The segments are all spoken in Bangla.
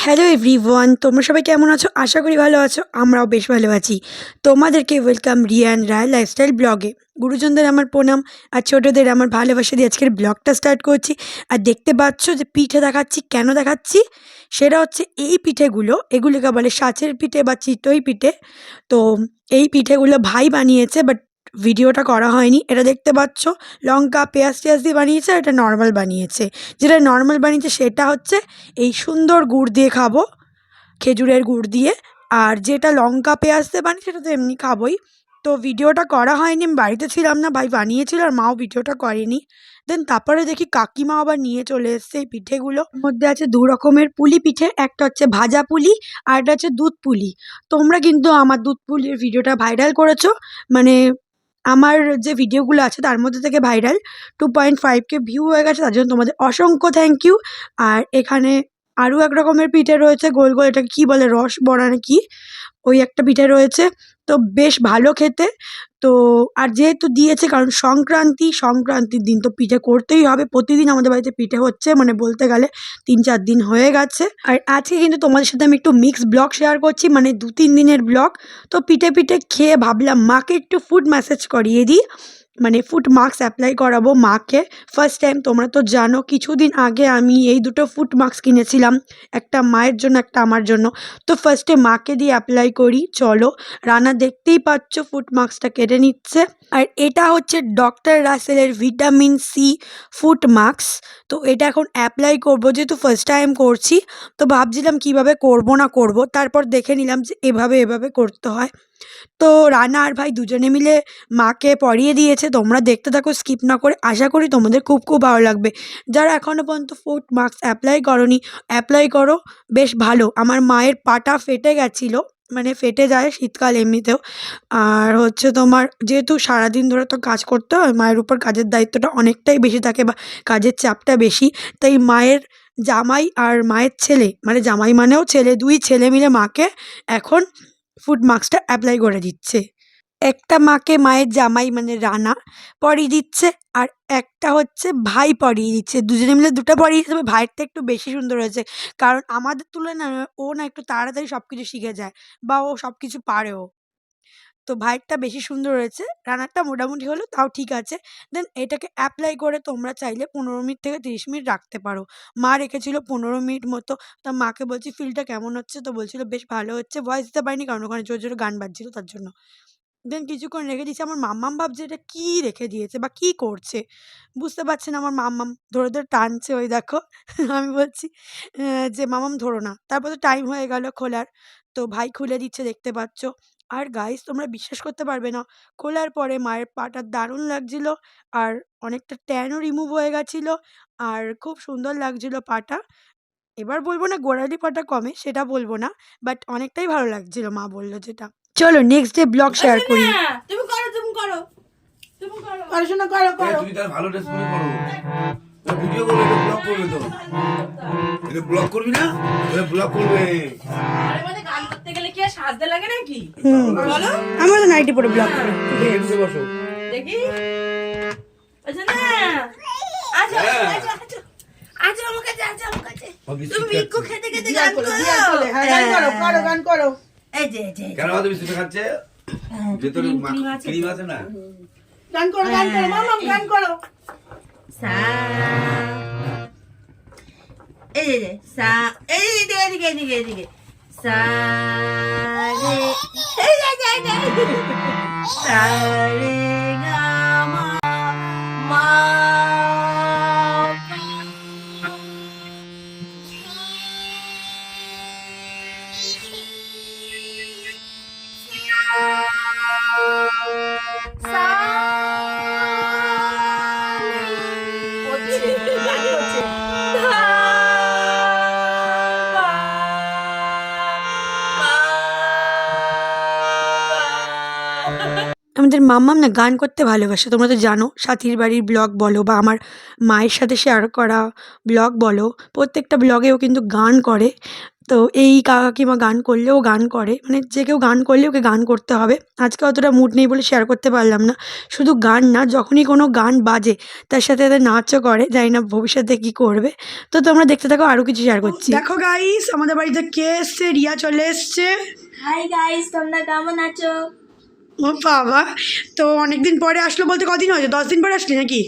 হ্যালো এভরিওয়ান, তোমরা সবাই কেমন আছো? আশা করি ভালো আছো। আমরাও বেশ ভালো আছি। তোমাদেরকে ওয়েলকাম রিয়ান রায় লাইফস্টাইল ব্লগে। গুরুজনদের আমার প্রণাম আর ছোটোদের আমার ভালোবাসা দিয়ে আজকের ব্লগটা স্টার্ট করছি। আর দেখতে পাচ্ছ যে পিঠে দেখাচ্ছি, কেন দেখাচ্ছি সেটা হচ্ছে এই পিঠেগুলো, এগুলোকে বলে সাঁচের পিঠে বা চিতই পিঠে। তো এই পিঠেগুলো ভাই বানিয়েছে, বাট ভিডিওটা করা হয়নি। এটা দেখতে পাচ্ছ লঙ্কা পেঁয়াজ টেয়াজ দিয়ে বানিয়েছে, আর এটা নর্মাল বানিয়েছে। যেটা নর্মাল বানিয়েছে সেটা হচ্ছে এই সুন্দর গুড় দিয়ে খাবো, খেজুরের গুড় দিয়ে। আর যেটা লঙ্কা পেঁয়াজ দিয়ে বানিয়ে সেটা তো এমনি খাবোই। তো ভিডিওটা করা হয়নি, আমি বাড়িতে ছিলাম না, ভাই বানিয়েছিল আর মাও ভিডিওটা করেনি। দেন তারপরে দেখি কাকিমা আবার নিয়ে চলে এসছে এই পিঠেগুলো। এর মধ্যে আছে দু রকমের পুলি পিঠে, একটা হচ্ছে ভাজা পুলি আর একটা হচ্ছে দুধ পুলি। তোমরা কিন্তু আমার দুধ পুলির ভিডিওটা ভাইরাল করেছো, মানে আমার যে ভিডিওগুলো আছে তার মধ্যে থেকে ভাইরাল 2.5K ভিউ হয়ে গেছে, তার জন্য তোমাদের অসংখ্য থ্যাংক ইউ। আর এখানে আরও এক রকমের পিঠে রয়েছে, গোল গোল, এটাকে কী বলে, রস বড়া না কি, ওই একটা পিঠে রয়েছে। তো বেশ ভালো খেতে। তো আর যেহেতু দিয়েছে, কারণ সংক্রান্তির দিন তো পিঠে করতেই হবে। প্রতিদিন আমাদের বাড়িতে পিঠে হচ্ছে, মানে বলতে গেলে 3-4 দিন হয়ে গেছে। আর আজকে কিন্তু তোমাদের সাথে আমি একটু মিক্স ব্লগ শেয়ার করছি, মানে 2-3 দিনের ব্লগ। তো পিঠে পিঠে খেয়ে ভাবলাম মাকে একটু ফুড ম্যাসাজ করিয়ে দিই, মানে ফুড মাস্ক অ্যাপ্লাই করাবো মাকে ফার্স্ট টাইম। তোমরা তো জানো কিছুদিন আগে আমি এই দুটো ফুড মাস্ক কিনেছিলাম, একটা মায়ের জন্য একটা আমার জন্য। তো ফার্স্টে মাকে দিয়ে অ্যাপ্লাই করি, চলো। রানা দেখতেই পাচ্ছ ফুড মাস্কটা কেটে নিচ্ছে। আর এটা হচ্ছে ডক্টর রাসেলের ভিটামিন সি ফুড মাস্ক। তো এটা এখন অ্যাপ্লাই করবো, যেহেতু ফার্স্ট টাইম করছি। তো ভাবছিলাম কিভাবে করব না করব, তারপর দেখে নিলাম যে এভাবে এভাবে করতে হয়। তো রানা আর ভাই দুজনে মিলে মাকে পরিয়ে দিয়েছে। তোমরা দেখতে থাকো স্কিপ না করে, আশা করি তোমাদের খুব খুব ভালো লাগবে। যারা এখনও পর্যন্ত ফুড মাস্ক অ্যাপ্লাই করোনি, অ্যাপ্লাই করো, বেশ ভালো। আমার মায়ের পাটা ফেটে গেছিলো, মানে ফেটে যায় শীতকাল এমনিতেও। আর হচ্ছে তোমার যেহেতু সারাদিন ধরে তো কাজ করতে হয়, মায়ের উপর কাজের দায়িত্বটা অনেকটাই বেশি থাকে বা কাজের চাপটা বেশি, তাই মায়ের জামাই আর মায়ের ছেলে, মানে জামাই মানেও ছেলে, দুই ছেলে মিলে মাকে এখন ফুড মাস্কটা অ্যাপ্লাই করে দিচ্ছে। একটা মাকে মায়ের জামাই মানে রানা পরিয়ে দিচ্ছে, আর একটা হচ্ছে ভাই পরিয়ে দিচ্ছে। দুজনে মিলে দুটো পরিয়ে দিচ্ছে, তবে ভাইয়েরটা একটু বেশি সুন্দর হয়েছে, কারণ আমাদের তুলনায় ও না একটু তাড়াতাড়ি সব কিছু শিখে যায়, বা ও সব কিছু পারেও। তো ভাইয়েরটা বেশি সুন্দর হয়েছে, রানারটা মোটামুটি হলেও তাও ঠিক আছে। দেন এটাকে অ্যাপ্লাই করে তোমরা চাইলে 15 মিনিট থেকে 30 মিনিট রাখতে পারো। মা রেখেছিল 15 মিনিট মতো। তা মাকে বলছি ফিলটা কেমন হচ্ছে, তো বলছিল বেশ ভালো হচ্ছে। ভয়েস দিতে পারিনি কারণ ওখানে জোরে জোরে গান বাজছিল তার জন্য। দেন কিছুক্ষণ রেখে দিয়েছি। আমার মাম্মাম ভাবছে এটা কী রেখে দিয়েছে বা কী করছে, বুঝতে পারছে না। আমার মাম্মাম ধরে ধরে টানছে, ওই দেখো। আমি বলছি যে মাম্মাম ধরো না। তারপর তো টাইম হয়ে গেল খোলার, তো ভাই খুলে দিচ্ছে, দেখতে পাচ্ছ। আর গাইস তোমরা বিশ্বাস করতে পারবে না, খোলার পরে মায়ের পাটা দারুণ লাগছিল, আর অনেকটা ট্যানও রিমুভ হয়ে গেছিলো, আর খুব সুন্দর লাগছিল পাটা। এবার বলবো না গোড়ালি পাটা কমে, সেটা বলবো না, বাট অনেকটাই ভালো লাগছিল মা বললো যেটা। চলো নেক্সট ডে ব্লগ শেয়ার করি। তুমি করো তুমি করো তুমি করো পড়াশোনা করো করো তুমি তার ভালো ড্রেস পরে করো, ভিডিও করবে, এটা ব্লগ করবে, তো এটা ব্লগ করবি না, এটা ব্লগ করবে। আরে মানে গান করতে গেলে কি আর সাজতে লাগে নাকি? বলো আমরা তো নাইটি পরে ব্লগ করি। এসে বসো, দেখি আচ্ছা না আচ্ছা আচ্ছা আচ্ছা আচ্ছা আমার কাছে আচ্ছা আমার কাছে তুমি বিস্কুট খেতে খেতে গান করো হ্যাঁ গান করো করো গান করো এই যে এই যে কেন আমাদের বিস্কুট খাচ্ছে? ভেতরে ক্রিম আছে না? গান করো মামাম গান করো সা এই যে সা এই যে এদিকে এদিকে এদিকে সা রে এই যে সা রে গা মা মা আমাদের মাম্মাম না গান করতে ভালোবাসে, তোমরা তো জানো। সাথীর বাড়ির ব্লগ বলো বা আমার মায়ের সাথে শেয়ার করা ব্লগ বলো, প্রত্যেকটা ব্লগেও কিন্তু গান করে। তো এই কাকিমা গান করলেও গান করে, মানে যে কেউ গান করলে ওকে গান করতে হবে। আজকে অতটা মুড নেই বলে শেয়ার করতে পারলাম না। শুধু গান না, যখনই কোনো গান বাজে তার সাথে তাদের নাচও করে, জানি না ভবিষ্যতে কী করবে। তো তোমরা দেখতে থাকো, আরও কিছু শেয়ার করছি। দেখো গাইস, আমাদের বাড়িতে কে এসছে, রিয়া চলে এসছে। হাই গাইস, তোমরা কেমন আছো? ও বাবা, তো অনেকদিন পরে আসলো বলতে কদিন হয়েছে? 10 দিন পরে আসলি নাকি?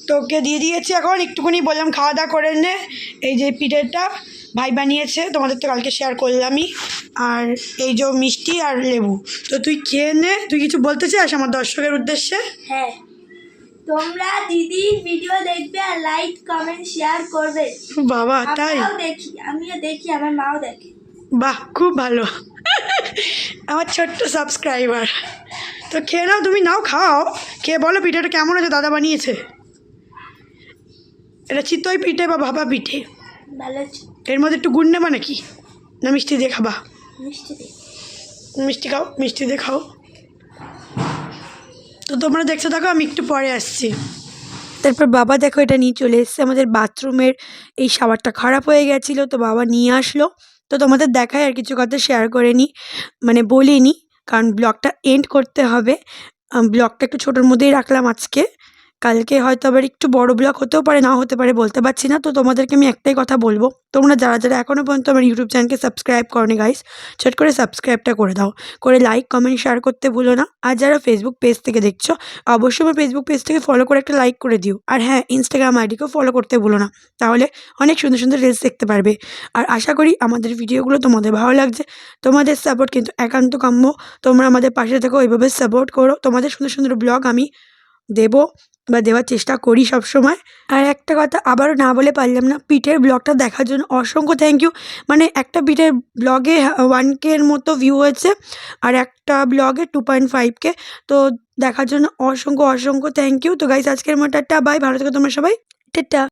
তোকে দিয়ে দিয়েছি, এখন একটুখানি বললাম খাওয়া দাওয়া করে নে। এই যে পিঠেটা ভাই বানিয়েছে, তোমাদের তো কালকে শেয়ার করলামই। আর এই যে মিষ্টি আর লেবু, তো তুই খেয়ে নে। তুই কিছু বলতে চাস আমার দর্শকের উদ্দেশ্যে? হ্যাঁ, তোমরা দিদির ভিডিও দেখবে আর লাইক কমেন্ট শেয়ার করবে। বাবা তাই? আমিও দেখি, আমার মাও দেখে। বাহ, খুব ভালো। আমার ছোট্ট সাবস্ক্রাইবার। তো খেয়ে নাও, তুমি নাও, খাও। খেয়ে বলো পিঠেটা কেমন আছে, দাদা বানিয়েছে। এটা চিতই পিঠে বা ভাপা পিঠে। ভালো আছে। এর মধ্যে একটু গুড় নেবা নাকি, না মিষ্টি দিয়ে খাবা? মিষ্টি দে। মিষ্টি খাও, মিষ্টি দিয়ে খাও। তো তোমরা দেখতে থাকো, আমি একটু পরে আসছি। তারপর বাবা দেখো এটা নিয়ে চলে এসছে। আমাদের বাথরুমের এই শাওয়ারটা খারাপ হয়ে গেছিলো, তো বাবা নিয়ে আসলো। তো তোমাদের দেখায় আর কিছু কথা শেয়ার করে নিই, মানে বলিনি, কারণ ব্লগটা এন্ড করতে হবে। ব্লগটা একটু ছোটোর মধ্যেই রাখলাম আজকে। কালকে হয়তো আবার একটু বড় ব্লগ হতেও পারে, নাও হতে পারে, বলতে পারছি না। তো তোমাদেরকে আমি একটাই কথা বলবো, তোমরা যারা যারা এখনও পর্যন্ত আমার ইউটিউব চ্যানেলকে সাবস্ক্রাইব করোনি গাইস, ছোট করে সাবস্ক্রাইবটা করে দাও, করে লাইক কমেন্ট শেয়ার করতে ভুলো না। আর যারা ফেসবুক পেজ থেকে দেখছো, অবশ্যই আমার ফেসবুক পেজ থেকে ফলো করে একটা লাইক করে দিও। আর হ্যাঁ, ইনস্টাগ্রাম আইডিকেও ফলো করতে ভুলো না, তাহলে অনেক সুন্দর সুন্দর রিলস দেখতে পারবে। আর আশা করি আমাদের ভিডিওগুলো তোমাদের ভালো লাগছে। তোমাদের সাপোর্ট কিন্তু একান্ত কাম্য। তোমরা আমাদের পাশে থেকো, ওইভাবে সাপোর্ট করো। তোমাদের সুন্দর সুন্দর ব্লগ আমি দেবো বা দেওয়ার চেষ্টা করি সব সময়। আর একটা কথা আবারও না বলে পারলাম না, পিঠের ব্লগটা দেখার জন্য অসংখ্য থ্যাংক ইউ। মানে একটা পিঠের ব্লগে 1K এর মতো ভিউ হয়েছে, আর একটা ব্লগে 2.5K। তো দেখার জন্য অসংখ্য অসংখ্য থ্যাংক ইউ। তো গাইস, আজকের মতো টাটা, বাই, ভালো থেকো তোমরা সবাই, টাটা।